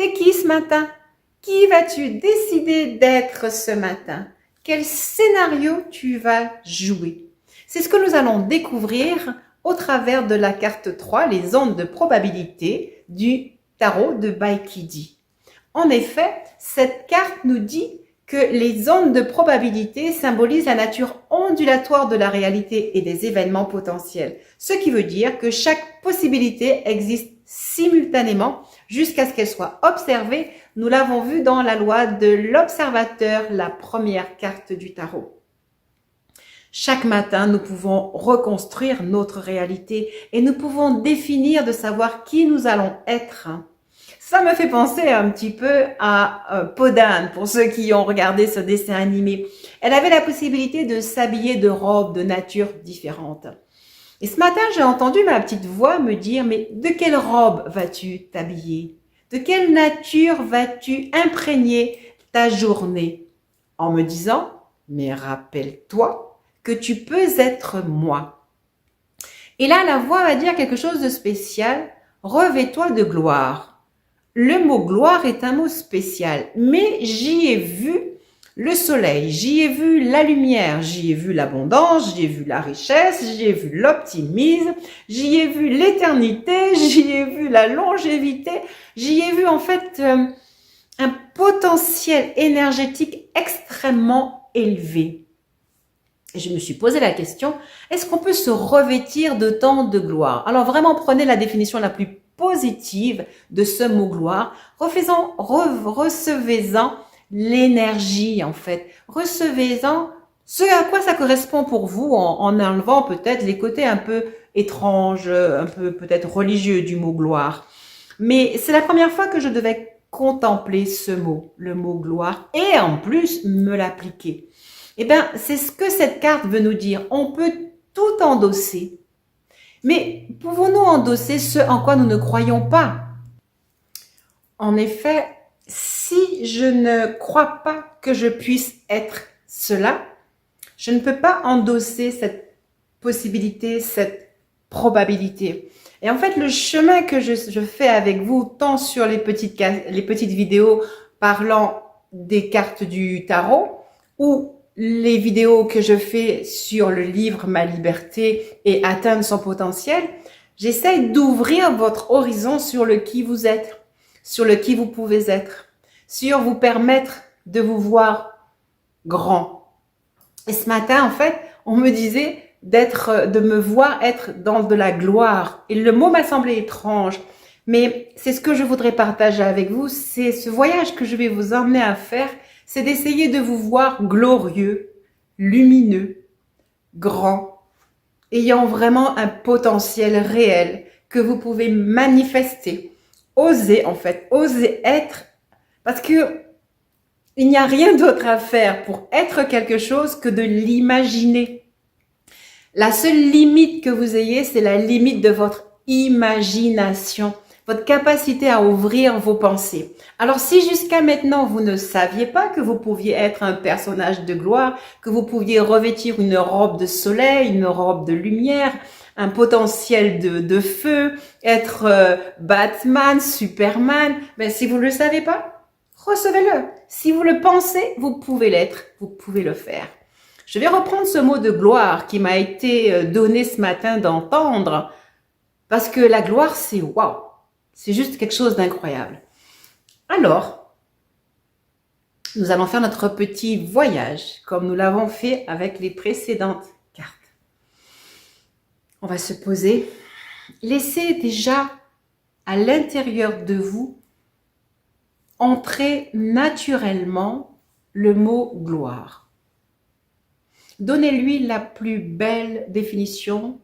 T'es qui ce matin? Qui vas-tu décider d'être ce matin? Quel scénario tu vas jouer? C'est ce que nous allons découvrir au travers de la carte 3, les ondes de probabilité du tarot de Baikidi. En effet, cette carte nous dit que les ondes de probabilité symbolisent la nature ondulatoire de la réalité et des événements potentiels. Ce qui veut dire que chaque possibilité existe simultanément jusqu'à ce qu'elle soit observée. Nous l'avons vu dans la loi de l'observateur, la première carte du tarot. Chaque matin, nous pouvons reconstruire notre réalité et nous pouvons définir de savoir qui nous allons être. Ça me fait penser un petit peu à Podane, pour ceux qui ont regardé ce dessin animé. Elle avait la possibilité de s'habiller de robes de nature différentes. Et ce matin, j'ai entendu ma petite voix me dire, mais de quelle robe vas-tu t'habiller? De quelle nature vas-tu imprégner ta journée? En me disant, mais rappelle-toi que tu peux être moi. Et là, la voix va dire quelque chose de spécial. Revêt-toi de gloire. Le mot gloire est un mot spécial, mais j'y ai vu le soleil, j'y ai vu la lumière, j'y ai vu l'abondance, j'y ai vu la richesse, j'y ai vu l'optimisme, j'y ai vu l'éternité, j'y ai vu la longévité, j'y ai vu en fait un potentiel énergétique extrêmement élevé. Et je me suis posé la question, est-ce qu'on peut se revêtir de tant de gloire? Alors vraiment, prenez la définition la plus positive de ce mot gloire, recevez-en l'énergie en fait, recevez-en ce à quoi ça correspond pour vous en enlevant peut-être les côtés un peu étranges, un peu peut-être religieux du mot gloire. Mais c'est la première fois que je devais contempler ce mot, le mot gloire, et en plus me l'appliquer. Eh bien, c'est ce que cette carte veut nous dire. On peut tout endosser. Mais pouvons-nous endosser ce en quoi nous ne croyons pas? En effet, si je ne crois pas que je puisse être cela, je ne peux pas endosser cette possibilité, cette probabilité. Et en fait, le chemin que je fais avec vous, tant sur les petites vidéos parlant des cartes du tarot, ou les vidéos que je fais sur le livre Ma liberté et atteindre son potentiel, j'essaye d'ouvrir votre horizon sur le qui vous êtes, sur le qui vous pouvez être, sur vous permettre de vous voir grand. Et ce matin, en fait, on me disait de me voir être dans de la gloire. Et le mot m'a semblé étrange, mais c'est ce que je voudrais partager avec vous, c'est ce voyage que je vais vous emmener à faire, c'est d'essayer de vous voir glorieux, lumineux, grand, ayant vraiment un potentiel réel que vous pouvez manifester. Oser en fait, oser être, parce que il n'y a rien d'autre à faire pour être quelque chose que de l'imaginer. La seule limite que vous ayez, c'est la limite de votre imagination, votre capacité à ouvrir vos pensées. Alors si jusqu'à maintenant vous ne saviez pas que vous pouviez être un personnage de gloire, que vous pouviez revêtir une robe de soleil, une robe de lumière, un potentiel de feu, être Batman, Superman, ben si vous ne le savez pas, recevez-le. Si vous le pensez, vous pouvez l'être, vous pouvez le faire. Je vais reprendre ce mot de gloire qui m'a été donné ce matin d'entendre, parce que la gloire, c'est waouh, c'est juste quelque chose d'incroyable. Alors, nous allons faire notre petit voyage, comme nous l'avons fait avec les précédentes cartes. On va se poser. Laissez déjà à l'intérieur de vous entrer naturellement le mot gloire. Donnez-lui la plus belle définition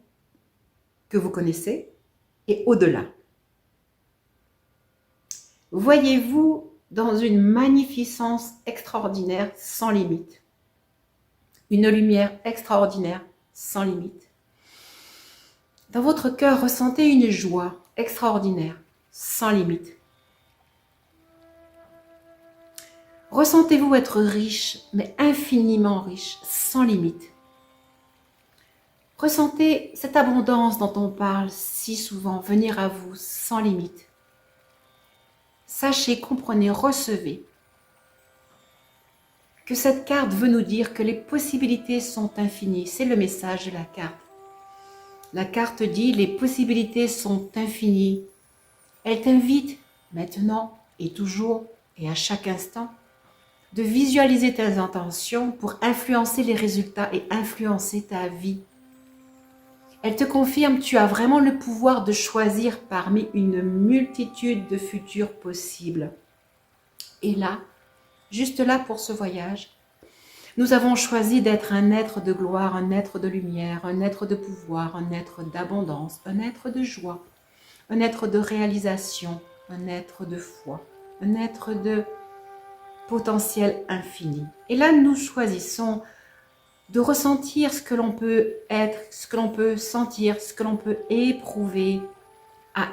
que vous connaissez et au-delà. Voyez-vous dans une magnificence extraordinaire sans limite. Une lumière extraordinaire sans limite. Dans votre cœur, ressentez une joie extraordinaire sans limite. Ressentez-vous être riche, mais infiniment riche, sans limite. Ressentez cette abondance dont on parle si souvent venir à vous sans limite. Sachez, comprenez, recevez que cette carte veut nous dire que les possibilités sont infinies. C'est le message de la carte. La carte dit les possibilités sont infinies. Elle t'invite maintenant et toujours et à chaque instant de visualiser tes intentions pour influencer les résultats et influencer ta vie. Elle te confirme que tu as vraiment le pouvoir de choisir parmi une multitude de futurs possibles. Et là, juste là pour ce voyage, nous avons choisi d'être un être de gloire, un être de lumière, un être de pouvoir, un être d'abondance, un être de joie, un être de réalisation, un être de foi, un être de potentiel infini. Et là, nous choisissons de ressentir ce que l'on peut être, ce que l'on peut sentir, ce que l'on peut éprouver, à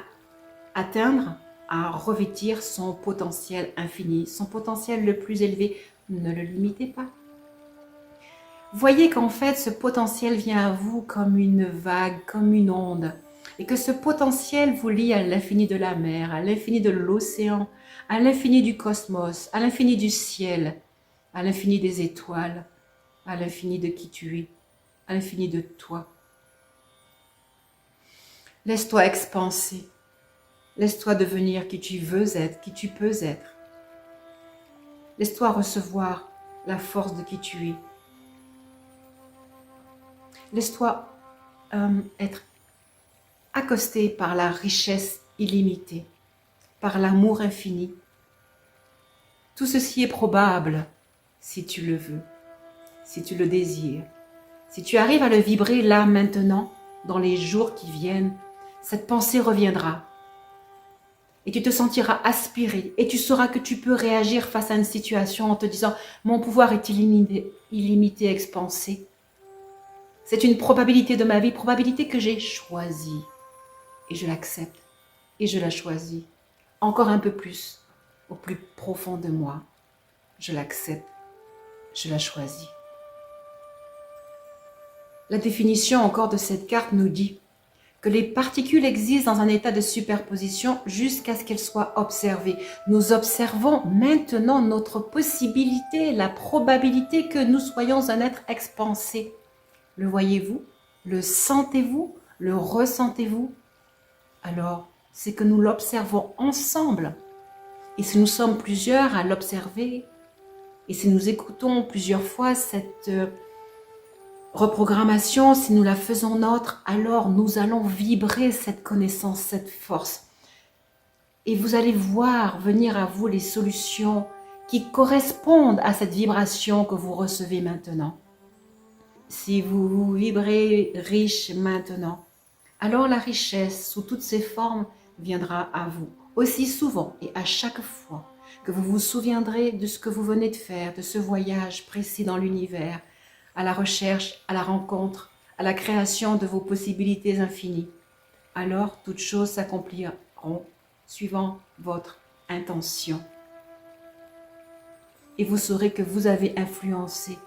atteindre, à revêtir son potentiel infini, son potentiel le plus élevé. Ne le limitez pas. Voyez qu'en fait, ce potentiel vient à vous comme une vague, comme une onde, et que ce potentiel vous lie à l'infini de la mer, à l'infini de l'océan, à l'infini du cosmos, à l'infini du ciel, à l'infini des étoiles, à l'infini de qui tu es, à l'infini de toi. Laisse-toi expanser. Laisse-toi devenir qui tu veux être, qui tu peux être. Laisse-toi recevoir la force de qui tu es. Laisse-toi être accosté par la richesse illimitée, par l'amour infini. Tout ceci est probable si tu le veux, si tu le désires. Si tu arrives à le vibrer là maintenant, dans les jours qui viennent, cette pensée reviendra. Et tu te sentiras aspiré et tu sauras que tu peux réagir face à une situation en te disant « Mon pouvoir est illimité, expansé. C'est une probabilité de ma vie, probabilité que j'ai choisie. Et je l'accepte et je la choisis. Encore un peu plus, au plus profond de moi. Je l'accepte, je la choisis. » La définition encore de cette carte nous dit que les particules existent dans un état de superposition jusqu'à ce qu'elles soient observées. Nous observons maintenant notre possibilité, la probabilité que nous soyons un être expansé. Le voyez-vous? Le sentez-vous? Le ressentez-vous? Alors, c'est que nous l'observons ensemble. Et si nous sommes plusieurs à l'observer, et si nous écoutons plusieurs fois cette reprogrammation, si nous la faisons nôtre, alors nous allons vibrer cette connaissance, cette force. Et vous allez voir venir à vous les solutions qui correspondent à cette vibration que vous recevez maintenant. Si vous vibrez riche maintenant, alors la richesse sous toutes ses formes viendra à vous. Aussi souvent et à chaque fois que vous vous souviendrez de ce que vous venez de faire, de ce voyage précis dans l'univers, à la recherche, à la rencontre, à la création de vos possibilités infinies, alors toutes choses s'accompliront suivant votre intention. Et vous saurez que vous avez influencé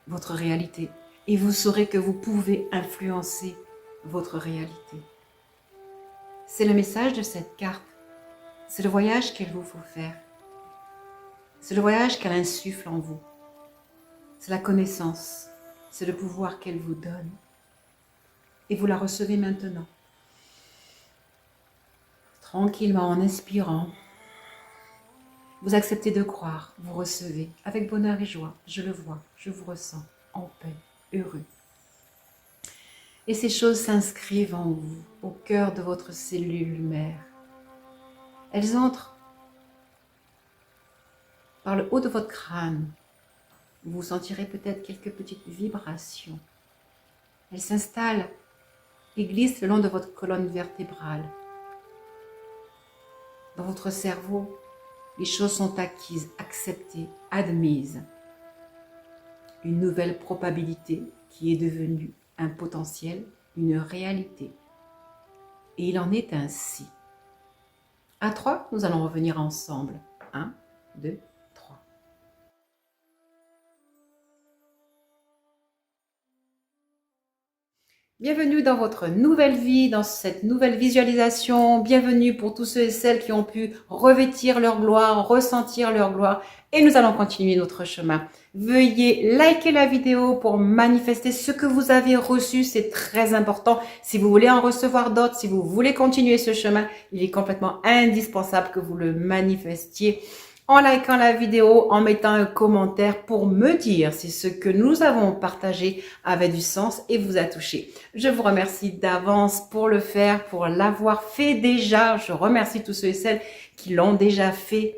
votre réalité. Et vous saurez que vous pouvez influencer votre réalité. C'est le message de cette carte. C'est le voyage qu'il vous faut faire. C'est le voyage qu'elle insuffle en vous. C'est la connaissance, c'est le pouvoir qu'elle vous donne. Et vous la recevez maintenant. Tranquillement, en inspirant, vous acceptez de croire, vous recevez avec bonheur et joie. Je le vois, je vous ressens en paix, heureux. Et ces choses s'inscrivent en vous, au cœur de votre cellule mère. Elles entrent par le haut de votre crâne. Vous sentirez peut-être quelques petites vibrations. Elles s'installent et glissent le long de votre colonne vertébrale. Dans votre cerveau, les choses sont acquises, acceptées, admises. Une nouvelle probabilité qui est devenue un potentiel, une réalité. Et il en est ainsi. À 3, nous allons revenir ensemble. 1, 2, 3. Bienvenue dans votre nouvelle vie, dans cette nouvelle visualisation. Bienvenue pour tous ceux et celles qui ont pu revêtir leur gloire, ressentir leur gloire. Et nous allons continuer notre chemin. Veuillez liker la vidéo pour manifester ce que vous avez reçu. C'est très important. Si vous voulez en recevoir d'autres, si vous voulez continuer ce chemin, il est complètement indispensable que vous le manifestiez en likant la vidéo, en mettant un commentaire pour me dire si ce que nous avons partagé avait du sens et vous a touché. Je vous remercie d'avance pour le faire, pour l'avoir fait déjà. Je remercie tous ceux et celles qui l'ont déjà fait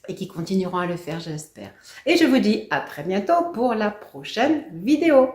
et qui continueront à le faire, j'espère. Et je vous dis à très bientôt pour la prochaine vidéo.